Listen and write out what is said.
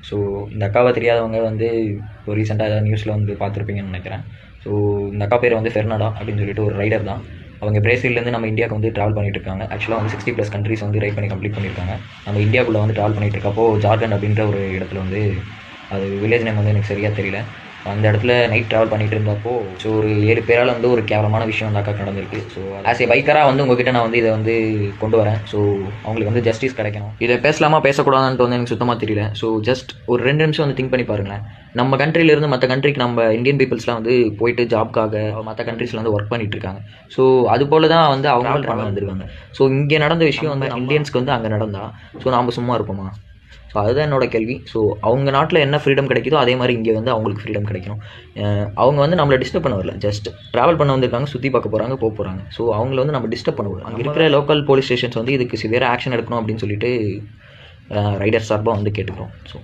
So இந்த அக்காவை தெரியாதவங்க வந்து இப்போ ரீசெண்டாக ஏதாவது நியூஸில் வந்து பார்த்துருப்பீங்கன்னு நினைக்கிறேன். ஸோ இந்த அக்கா பேர் வந்து ஃபெர்னாடா அப்படின்னு சொல்லிட்டு ஒரு ரைடர் தான். அவங்க பிரேசில்லேருந்து நம்ம இந்தியாவுக்கு வந்து ட்ராவல் பண்ணிட்டு இருக்காங்க. ஆக்சுவலாக வந்து 60+ கண்ட்ரிஸ் வந்து ரைட் பண்ணி கம்ப்ளீட் பண்ணியிருக்காங்க. நம்ம இந்தியாவுக்குள்ளே வந்து ட்ராவல் பண்ணிட்டு இருக்கப்போ ஜார்க்கண்ட் அப்படின்ற ஒரு இடத்துல வந்து, அது வில்லேஜ் நேம் வந்து எனக்கு சரியாக தெரியல, அந்த இடத்துல நைட் ட்ராவல் பண்ணிட்டு இருந்தப்போ ஸோ ஒரு 7 பேரால் வந்து ஒரு கேவலமான விஷயம் அந்த அக்கா நடந்திருக்கு. ஸோ ஆஸ் ஏ பைக்கராக வந்து உங்ககிட்ட நான் வந்து இதை வந்து கொண்டு வரேன். ஸோ அவங்களுக்கு வந்து ஜஸ்டிஸ் கிடைக்கணும். இதை பேசலாமா பேசக்கூடாதுன்ட்டு வந்து எனக்கு சுத்தமாக தெரியல. ஸோ ஜஸ்ட் ஒரு 2 நிமிஷம் வந்து திங்க் பண்ணி பாருங்களேன். நம்ம கண்ட்ரிலேருந்து மற்ற கண்ட்ரிக்கு நம்ம இந்தியன் பீப்புள்ஸ்லாம் வந்து போயிட்டு ஜாப்க்காக மற்ற கண்ட்ரீஸில் வந்து ஒர்க் பண்ணிட்டு இருக்காங்க. ஸோ அது போல தான் வந்து அவங்க பண்ண வந்திருக்காங்க. ஸோ இங்கே நடந்த விஷயம் வந்து இந்தியன்ஸ்க்கு வந்து அங்கே நடந்தா ஸோ நாம் சும்மா இருப்போமா? ஸோ அதுதான் என்னோட கேள்வி. ஸோ அவங்க நாட்டில் என்ன ஃப்ரீடம் கிடைக்குதோ அதே மாதிரி இங்கே வந்து அவங்களுக்கு ஃப்ரீடம் கிடைக்கணும். அவங்க வந்து நம்மளை டிஸ்டர்ப் பண்ண வரல, ஜஸ்ட் ட்ராவல் பண்ண வந்திருக்காங்க, சுற்றி பார்க்க போகிறாங்க, போகிறாங்க. ஸோ அவங்கள வந்து நம்ம டிஸ்டர்ப் பண்ண அங்கே இருக்கிற லோக்கல் போலீஸ் ஸ்டேஷன்ஸ் வந்து இதுக்கு சிவியராக ஆக்ஷன் எடுக்கணும் அப்படின்னு சொல்லிட்டு ரைடர் சார்பாக வந்து கேட்டுக்கிறோம். ஸோ